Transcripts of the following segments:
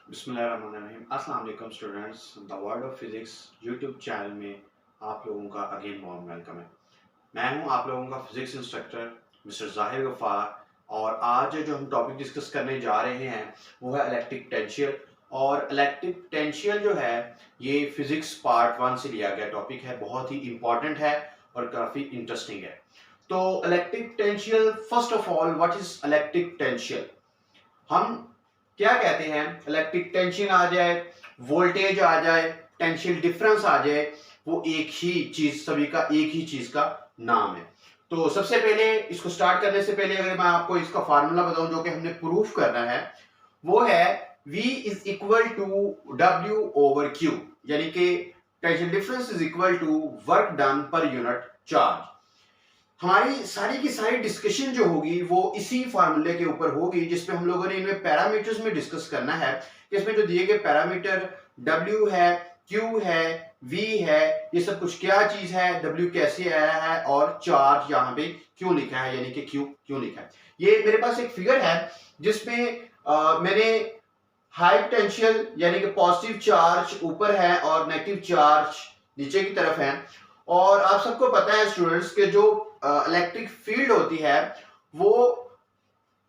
बिस्मिल्लाहिर्रहमानिर्रहीम। अस्सलाम वालेकुम students. The world of physics YouTube channel में आप लोगों का अगेन वार्म वेलकम है। मैं हूं आप लोगों का फिजिक्स इंस्ट्रक्टर मिस्टर ज़ाहिर गफ़ार और आज जो हम टॉपिक डिस्कस करने जा रहे हैं वो है इलेक्ट्रिक टेंशियल। और इलेक्ट्रिक टेंशियल जो है ये फिजिक्स पार्ट 1 से लिया गया टॉपिक है, बहुत ही इंपॉर्टेंट है और काफ़ी इंटरेस्टिंग है। तो electric potential, first of all what is electric potential. हम क्या कहते हैं, इलेक्ट्रिक टेंशन आ जाए, वोल्टेज आ जाए, टेंशियल डिफरेंस आ जाए, वो एक ही चीज, सभी का एक ही चीज का नाम है। तो सबसे पहले इसको स्टार्ट करने से पहले अगर मैं आपको इसका फार्मूला बताऊं जो कि हमने प्रूफ करना है, वो है V is equal to W over Q, यानी कि potential difference is equal to work done per unit charge. हमारी सारी की सारी डिस्कशन जो होगी वो इसी फार्मूले के ऊपर होगी, जिसमें हम लोगों ने इनमें पैरामीटर्स में डिस्कस करना है कि इसमें जो दिए गए पैरामीटर W है, Q है, V है, ये सब कुछ क्या चीज है, W कैसे आया है और चार्ज यहाँ पे क्यों लिखा है, यानी कि Q क्यों लिखा है। ये मेरे पास एक फिगर है जिसमें मैंने हाई पोटेंशियल यानी कि पॉजिटिव चार्ज ऊपर है और नेगेटिव चार्ज नीचे की तरफ है। और आप सबको पता है स्टूडेंट्स के जो इलेक्ट्रिक फील्ड होती है वो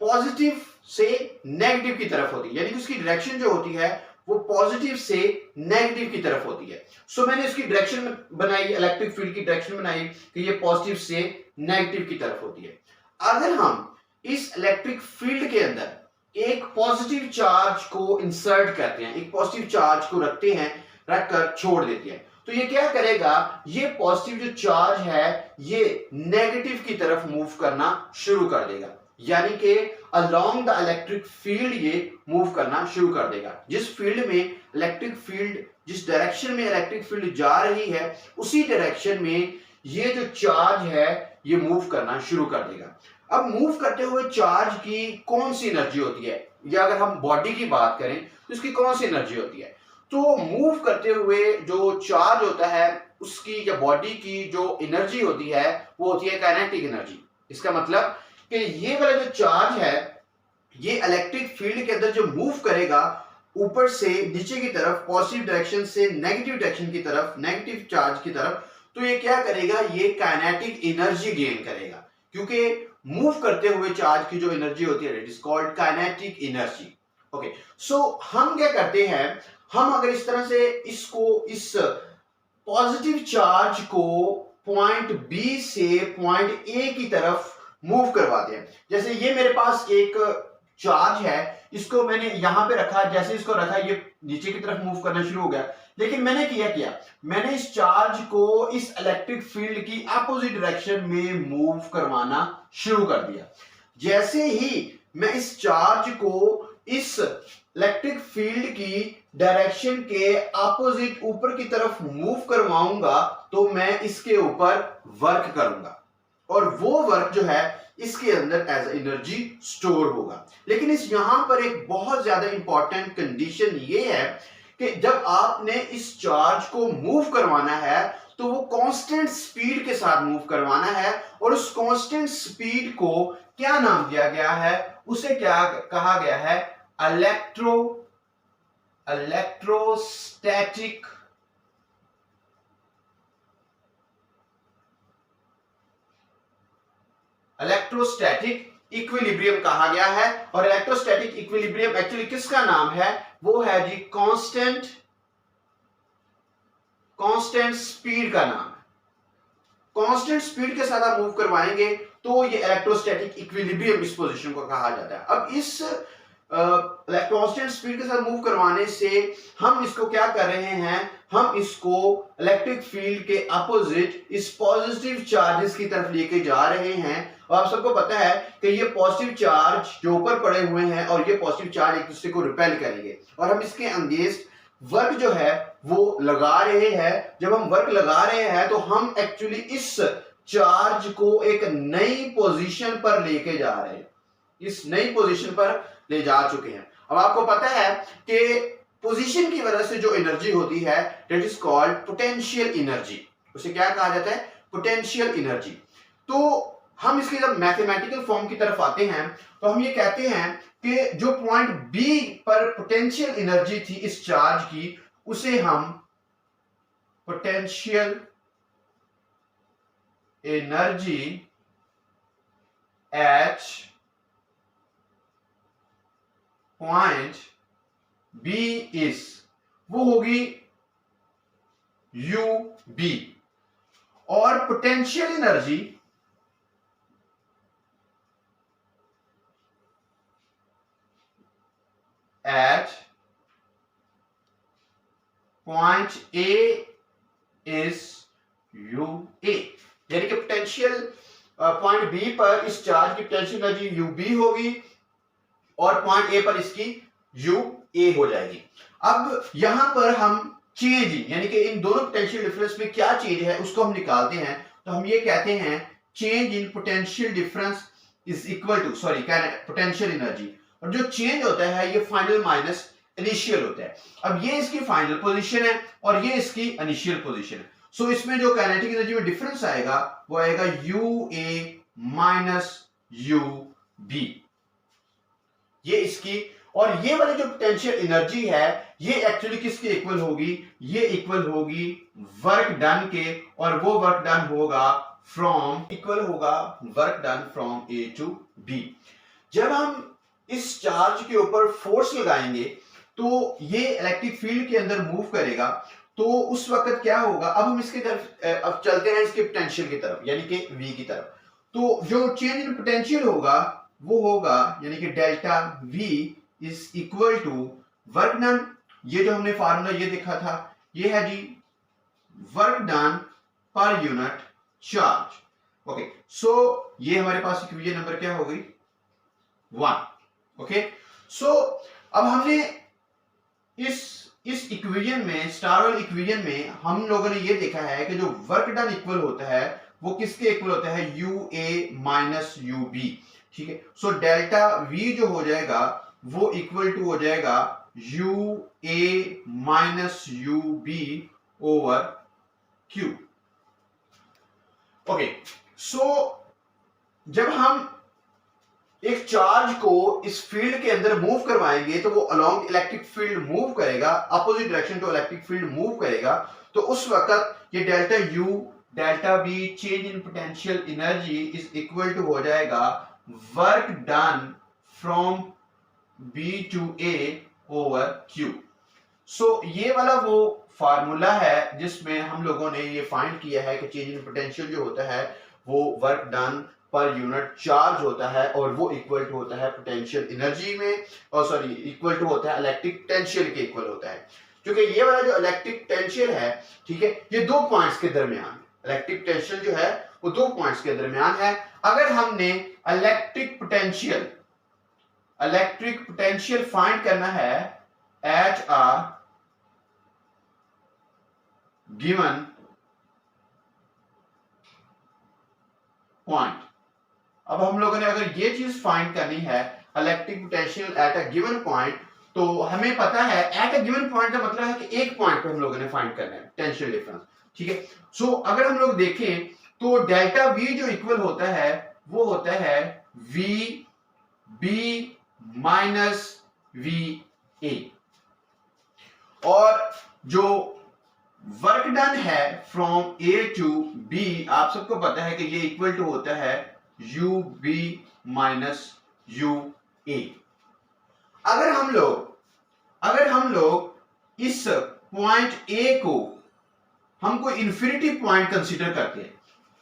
पॉजिटिव से नेगेटिव की तरफ होती है, यानी कि उसकी डायरेक्शन जो होती है वो पॉजिटिव से नेगेटिव की तरफ होती है। सो मैंने इसकी डायरेक्शन बनाई, इलेक्ट्रिक फील्ड की डायरेक्शन बनाई कि ये पॉजिटिव से नेगेटिव की तरफ होती है। अगर हम इस इलेक्ट्रिक फील्ड के अंदर एक पॉजिटिव चार्ज को इंसर्ट करते हैं, एक पॉजिटिव चार्ज को रखते हैं, रखकर छोड़ देते हैं, तो ये क्या करेगा, ये पॉजिटिव जो चार्ज है ये नेगेटिव की तरफ मूव करना शुरू कर देगा, यानी कि अलोंग द इलेक्ट्रिक फील्ड ये मूव करना शुरू कर देगा। जिस फील्ड में इलेक्ट्रिक फील्ड, जिस डायरेक्शन में इलेक्ट्रिक फील्ड जा रही है उसी डायरेक्शन में ये जो चार्ज है ये मूव करना शुरू कर देगा। अब मूव करते हुए चार्ज की कौन सी एनर्जी होती है, या अगर हम बॉडी की बात करें तो इसकी कौन सी एनर्जी होती है, तो मूव करते हुए जो चार्ज होता है उसकी या बॉडी की जो एनर्जी होती है वो होती है काइनेटिक एनर्जी। इसका मतलब कि ये वाला जो चार्ज है ये इलेक्ट्रिक फील्ड के अंदर जो मूव करेगा ऊपर से नीचे की तरफ, पॉजिटिव डायरेक्शन से नेगेटिव डायरेक्शन की तरफ, नेगेटिव चार्ज की तरफ, तो ये क्या करेगा, ये काइनेटिक एनर्जी गेन करेगा, क्योंकि मूव करते हुए चार्ज की जो एनर्जी होती है it is called kinetic energy. Okay, so हम क्या करते हैं, हम अगर इस तरह से इसको, इस पॉजिटिव चार्ज को पॉइंट बी से पॉइंट ए की तरफ मूव करवाते हैं। जैसे ये मेरे पास एक चार्ज है, इसको मैंने यहां पे रखा, जैसे इसको रखा ये नीचे की तरफ मूव करना शुरू हो गया, लेकिन मैंने किया मैंने इस चार्ज को इस इलेक्ट्रिक फील्ड की अपोजिट डायरेक्शन में मूव करवाना शुरू कर दिया। जैसे ही मैं इस चार्ज को इस इलेक्ट्रिक फील्ड की डायरेक्शन के अपोजिट ऊपर की तरफ मूव करवाऊंगा तो मैं इसके ऊपर वर्क करूंगा और वो वर्क जो है इसके अंदर एज एनर्जी स्टोर होगा। लेकिन इस यहां पर एक बहुत ज्यादा इंपॉर्टेंट कंडीशन ये है कि जब आपने इस चार्ज को मूव करवाना है तो वो कांस्टेंट स्पीड के साथ मूव करवाना है, और उस कांस्टेंट स्पीड को क्या नाम दिया गया है, उसे क्या कहा गया है, इलेक्ट्रोस्टैटिक इक्विलिब्रियम कहा गया है। और इलेक्ट्रोस्टैटिक इक्विलिब्रियम एक्चुअली किसका नाम है, वो है जी कांस्टेंट स्पीड का नाम है। कांस्टेंट स्पीड के साथ आप मूव करवाएंगे तो ये इलेक्ट्रोस्टैटिक इक्विलिब्रियम इस पोजीशन को कहा जाता है। अब इस कांस्टेंट स्पीड के साथ मूव करवाने से हम इसको क्या कर रहे हैं, हम इसको इलेक्ट्रिक फील्ड के अपोजिट इस पॉजिटिव चार्जेस की तरफ लेके जा रहे हैं। और आप सबको पता है कि ये पॉजिटिव चार्ज जो ऊपर पड़े हुए हैं और ये पॉजिटिव चार्ज एक दूसरे को रिपेल करेंगे, और हम इसके अगेंस्ट वर्क जो है वो लगा रहे हैं। जब हम वर्क लगा रहे हैं तो हम एक्चुअली इस चार्ज को एक नई पोजीशन पर लेके जा रहे हैं, इस नई पोजीशन पर ले जा चुके हैं। अब आपको पता है कि पोजीशन की वजह से जो एनर्जी होती है that is called potential energy, उसे क्या कहा जाता है, पोटेंशियल एनर्जी। तो हम इसकी जब मैथमेटिकल फॉर्म की तरफ आते हैं तो हम ये कहते हैं कि जो पॉइंट बी पर पोटेंशियल एनर्जी थी इस चार्ज की, उसे हम potential energy at point B is, वो होगी यू बी, और potential energy at point A is U A, यानी कि पोटेंशियल पॉइंट बी पर इस चार्ज की पोटेंशियल एनर्जी यू बी होगी और पॉइंट ए पर इसकी यू ए हो जाएगी। अब यहां पर हम चेंज यानी कि इन दोनों पोटेंशियल डिफरेंस में क्या चेंज है उसको हम निकालते हैं। तो हम ये कहते हैं change in potential difference is equal to potential energy, और जो चेंज होता है ये फाइनल माइनस इनिशियल होता है। अब ये इसकी फाइनल पोजीशन है और ये इसकी इनिशियल पोजीशन है। सो इसमें जो काइनेटिक एनर्जी में डिफरेंस आएगा वो आएगा U A minus U B, ये इसकी, और ये वाली जो पोटेंशियल एनर्जी है ये एक्चुअली किसके इक्वल होगी, ये इक्वल होगी वर्क डन के, और वो वर्क डन होगा फ्रॉम, इक्वल होगा work done from A to B. जब हम इस चार्ज के ऊपर फोर्स लगाएंगे तो ये इलेक्ट्रिक फील्ड के अंदर मूव करेगा, तो उस वक्त क्या होगा, अब हम इसकी तरफ अब चलते हैं इसके पोटेंशियल की तरफ यानी कि V की तरफ। तो जो चेंज इन पोटेंशियल होगा वो होगा यानी कि delta V is equal to work done, ये जो हमने फार्मूला ये देखा था ये है जी work done per unit charge. Okay, so ये हमारे पास इक्वेशन नंबर क्या हो गई 1। ओके, सो अब हमने इस इक्वेशन में, स्टार वाली इक्वेशन में हम लोगों ने ये देखा है कि जो वर्क डन इक्वल होता है वो किसके इक्वल होता है, U A minus U B. ठीक है, सो डेल्टा वी जो हो जाएगा वो इक्वल टू हो जाएगा U A minus U B over Q. Okay, so जब हम एक चार्ज को इस फील्ड के अंदर मूव करवाएंगे तो वो अलोंग इलेक्ट्रिक फील्ड मूव करेगा, opposite direction to electric field move करेगा, तो उस वक्त ये delta U delta B change in potential energy is equal to हो जाएगा work done from B to A over Q. So ये वाला वो फार्मूला है जिसमें हम लोगों ने ये फाइंड किया है कि चेंज इन पोटेंशियल जो होता है वो work done per unit charge होता है और वो इक्वल टू होता है पोटेंशियल एनर्जी में, और सॉरी इक्वल टू होता है इलेक्ट्रिक पोटेंशियल के इक्वल होता है। क्योंकि ये वाला जो इलेक्ट्रिक पोटेंशियल है, ठीक है, ये दो पॉइंट्स के दरमियान, इलेक्ट्रिक पोटेंशियल जो है वो दो पॉइंट्स के दरमियान है। अगर हमने इलेक्ट्रिक पोटेंशियल फाइंड करना है एट अ गिवन पॉइंट, अब हम लोगों ने अगर ये चीज फाइंड करनी है electric potential at a given point, तो हमें पता है एट अ गिवन पॉइंट का मतलब है कि एक पॉइंट पे हम लोगों ने फाइंड करना है पोटेंशियल डिफरेंस। ठीक है, सो अगर हम लोग देखें तो डेल्टा वी जो इक्वल होता है वो होता है V B minus V A, और जो वर्क डन है फ्रॉम ए टू बी आप सबको पता है कि ये इक्वल टू होता है you B minus U A. अगर हम लोग इस पॉइंट ए को हम कोई इंफिनिटी पॉइंट कंसीडर करते हैं,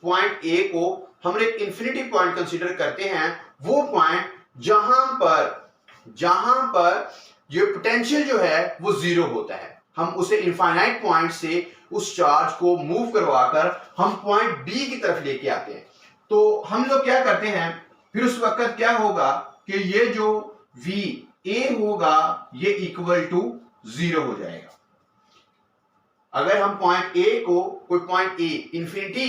पॉइंट ए को हम एक इंफिनिटी पॉइंट कंसीडर करते हैं, वो पॉइंट जहां पर ये पोटेंशियल जो है वो जीरो होता है, हम उसे इनफाइनाइट पॉइंट से उस चार्ज को मूव करवाकर हम पॉइंट बी की तरफ लेके आते हैं। तो हम लोग क्या करते हैं, फिर उस वक्त क्या होगा कि ये जो वी ए होगा ये इक्वल टू जीरो हो जाएगा। अगर हम पॉइंट ए को कोई पॉइंट ए इंफिनिटी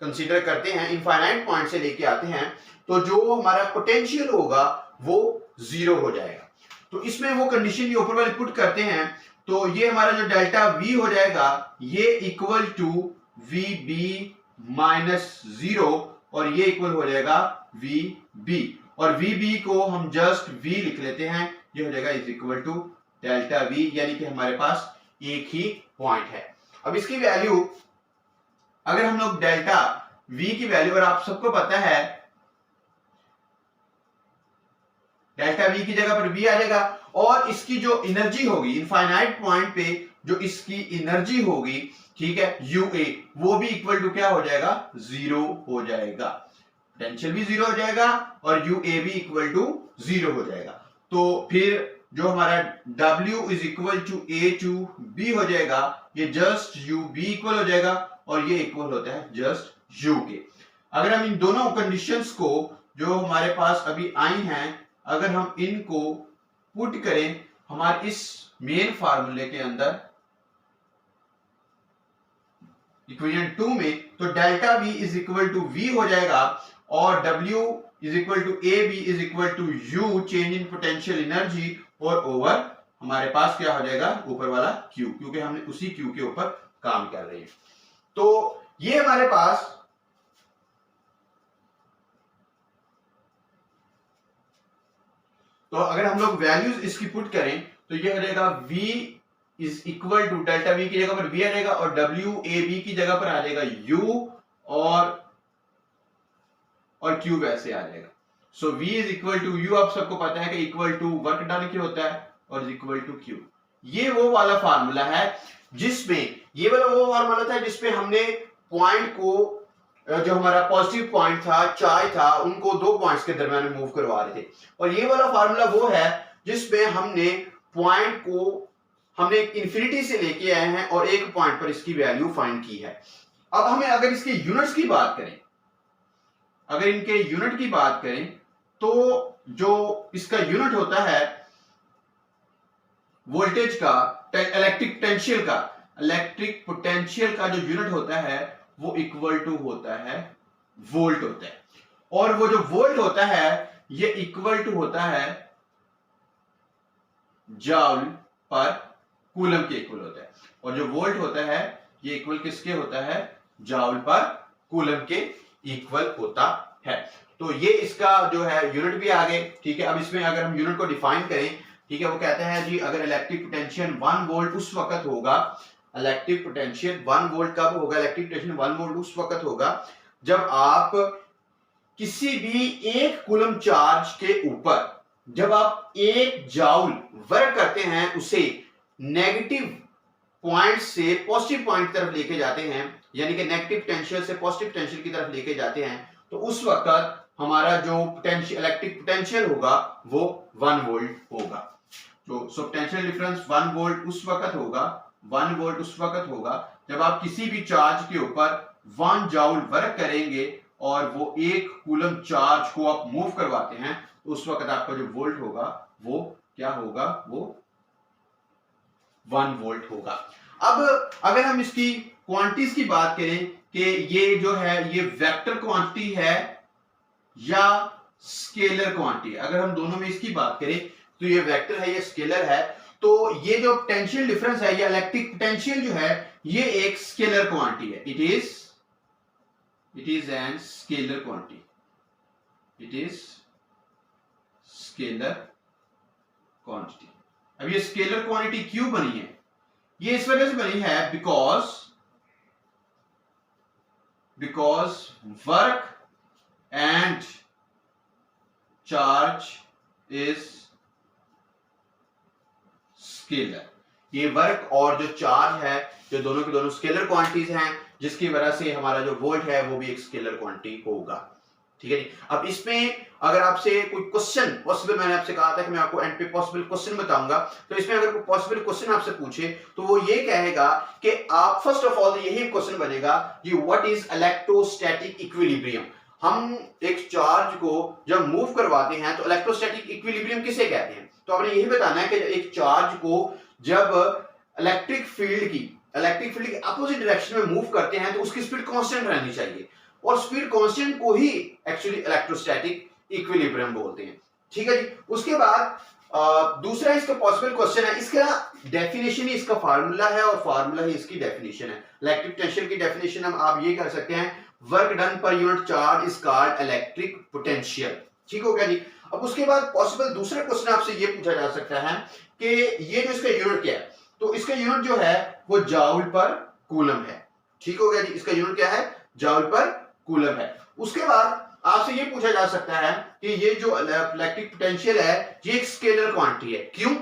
कंसीडर करते हैं, इनफाइनाइट पॉइंट से लेके आते हैं, तो जो हमारा पोटेंशियल होगा वो जीरो हो जाएगा। तो इसमें वो कंडीशन ये ऊपर वाले पुट करते हैं, तो ये हमारा जो डेल्टा वी हो जाएगा ये equal to V B minus zero, और ये इक्वल हो जाएगा VB, और VB को हम जस्ट V लिख लेते हैं, ये हो जाएगा is equal to delta V, यानी कि हमारे पास एक ही पॉइंट है। अब इसकी वैल्यू अगर हम लोग डेल्टा V की वैल्यू, और आप सबको पता है डेल्टा V की जगह पर V आ जाएगा, और इसकी जो एनर्जी होगी इनफाइनाइट पॉइंट पे, जो इसकी एनर्जी होगी, ठीक है, UA, वो भी इक्वल टू क्या हो जाएगा, 0 हो जाएगा। पोटेंशियल भी 0 हो जाएगा और UA भी इक्वल टू 0 हो जाएगा। तो फिर जो हमारा W is equal to A to B हो जाएगा, ये जस्ट UB इक्वल हो जाएगा, और ये इक्वल होता है जस्ट U के। अगर हम इन दोनों कंडीशंस को जो हमारे पास अभी आई हैं, अगर हम इनको पुट करें हमारे इस मेन फार्मूले के अंदर इक्वेशन 2 में, तो delta V is equal to V हो जाएगा, और W is equal to AB is equal to U, change in potential energy, और ओवर हमारे पास क्या हो जाएगा, ऊपर वाला Q, क्योंकि हमने उसी Q के ऊपर काम कर रहे हैं। तो ये हमारे पास तो अगर हम लोग वैल्यूज इसकी पुट करें तो ये हो जाएगा V is equal to delta V की जगह पर V आ जाएगा, और WAB की जगह पर आ जाएगा U, और Q वैसे आ जाएगा। सो V is equal to U, आप सबको पता है कि इक्वल टू वर्क डन की होता है, और इज इक्वल टू Q। ये वो वाला फार्मूला है जिसमें ये वाला वो फार्मूला था जिसपे हमने पॉइंट को, जो हमारा पॉजिटिव पॉइंट था, चार्ज था, उनको दो पॉइंट्स के दरमियान में मूव करवा रहे थे। और ये वाला फार्मूला वो है जिसमें हमने पॉइंट को हमने इंफिनिटी से लेके आए हैं और एक पॉइंट पर इसकी वैल्यू फाइंड की है। अब हमें अगर इसके यूनिट्स की बात करें, अगर इनके यूनिट की बात करें, तो जो इसका यूनिट होता है वोल्टेज का, इलेक्ट्रिक पोटेंशियल का जो यूनिट होता है वो इक्वल टू होता है वोल्ट होता है, और वो जो वोल्ट होता है ये इक्वल टू होता है जाउल पर कूलम के इक्वल होता है, और जो वोल्ट होता है ये इक्वल किसके होता है, जाउल पर कूलम के इक्वल होता है। तो ये इसका जो है यूनिट भी आ गए, ठीक है। अब इसमें अगर हम यूनिट को डिफाइन करें, ठीक है, वो कहते हैं जी अगर इलेक्ट्रिक पोटेंशियल 1 वोल्ट उस वक्त होगा, इलेक्ट्रिक पोटेंशियल 1 वोल्ट कब होगा, इलेक्ट्रिक पोटेंशियल 1 वोल्ट उस वक्त होगा जब आप किसी भी एक कूलम चार्ज के ऊपर जब आप 1 जाउल वर्क करते हैं, उसे नेगेटिव पॉइंट से पॉजिटिव पॉइंट की तरफ लेके जाते हैं, यानी कि नेगेटिव पोटेंशियल से पॉजिटिव पोटेंशियल की तरफ लेके जाते हैं, तो उस वक्त हमारा जो पोटेंशियल इलेक्ट्रिक पोटेंशियल होगा वो 1 वोल्ट होगा। तो पोटेंशियल डिफरेंस 1 वोल्ट उस वक्त होगा, 1 वोल्ट उस वक्त होगा जब आप किसी भी चार्ज के ऊपर 1 जाउल वर्क करेंगे और वो 1 कूलम चार्ज को आप मूव करवाते हैं, तो उस वक्त आपका जो वोल्ट होगा वो क्या होगा, वो 1 वोल्ट होगा। अब अगर हम इसकी क्वांटिटीज की बात करें कि ये जो है ये वेक्टर क्वांटिटी है या स्केलर क्वांटिटी, अगर हम दोनों में इसकी बात करें तो ये वेक्टर है, ये स्केलर है, तो ये जो पोटेंशियल डिफरेंस है, ये इलेक्ट्रिक पोटेंशियल जो है ये एक स्केलर क्वांटिटी है, it is an scalar quantity, it is scalar quantity. अब ये स्केलर क्वांटिटी क्यों बनी है, ये इस वजह से बनी है because work and charge is scalar. ये वर्क और जो चार्ज है, जो दोनों के दोनों स्केलर क्वांटिटीज हैं, जिसकी वजह से हमारा जो वोल्ट है वो भी एक स्केलर क्वांटिटी होगा, ठीक है जी। अब इसमें अगर आपसे कोई क्वेश्चन पॉसिबल, मैंने आपसे कहा था कि मैं आपको एंड पे पॉसिबल क्वेश्चन बताऊंगा, तो इसमें अगर कोई पॉसिबल क्वेश्चन आपसे पूछे तो वो ये कहेगा कि आप फर्स्ट ऑफ ऑल यही क्वेश्चन बनेगा कि व्हाट इज इलेक्ट्रोस्टैटिक इक्विलिब्रियम। हम एक चार्ज को जब मूव करवाते हैं तो इलेक्ट्रोस्टैटिक इक्विलिब्रियम किसे कहते हैं, तो आपने यही बताना है कि एक चार्ज को जब इलेक्ट्रिक फील्ड की अपोजिट डायरेक्शन में मूव करते हैं तो उसकी स्पीड कांस्टेंट रहनी चाहिए, और स्पीड कांस्टेंट को ही एक्चुअली इलेक्ट्रोस्टैटिक इक्विलिब्रियम बोलते हैं, ठीक है जी। उसके बाद दूसरा इसका पॉसिबल क्वेश्चन है, इसका डेफिनेशन ही इसका फार्मूला है और फार्मूला ही इसकी डेफिनेशन है। इलेक्ट्रिक पोटेंशियल की डेफिनेशन हम आप ये कर सकते हैं, work done per unit charge is called electric potential. ठीक हो गया जी। अब उसके बाद पॉसिबल दूसरा क्वेश्चन आपसे ये पूछा जा सकता है कि ये जो इसका यूनिट क्या है, तो इसका यूनिट जो है वो जाउल पर कूलम है। ठीक हो गया जी, इसका यूनिट क्या है, जाउल पर कूलम है। उसके बाद आपसे ये पूछा जा सकता है कि ये जो इलेक्ट्रिक पोटेंशियल है ये एक स्केलर क्वांटिटी है। क्यों,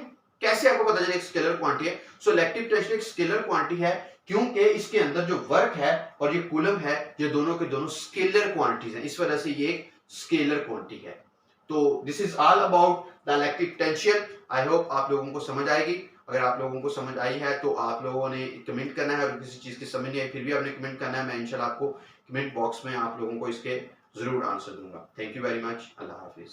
कैसे आपको पता चले एक स्केलर क्वांटिटी है? सो इलेक्ट्रिक पोटेंशियल एक स्केलर क्वांटिटी है क्योंकि इसके अंदर जो वर्क है और ये कूलम है ये दोनों के दोनों स्केलर क्वांटिटीज हैं, इस वजह से ये एक स्केलर क्वांटिटी है। तो this is all about the electric potential. I hope आप लोगों को समझ आएगी। अगर आप लोगों को समझ आई है तो आप लोगों ने कमेंट करना है, और किसी चीज की समझ नहीं आई फिर भी आपने कमेंट करना है, मैं इंशाल्लाह आपको कमेंट बॉक्स में आप लोगों को इसके जरूर आंसर दूंगा। Thank you very much. Allah Hafiz.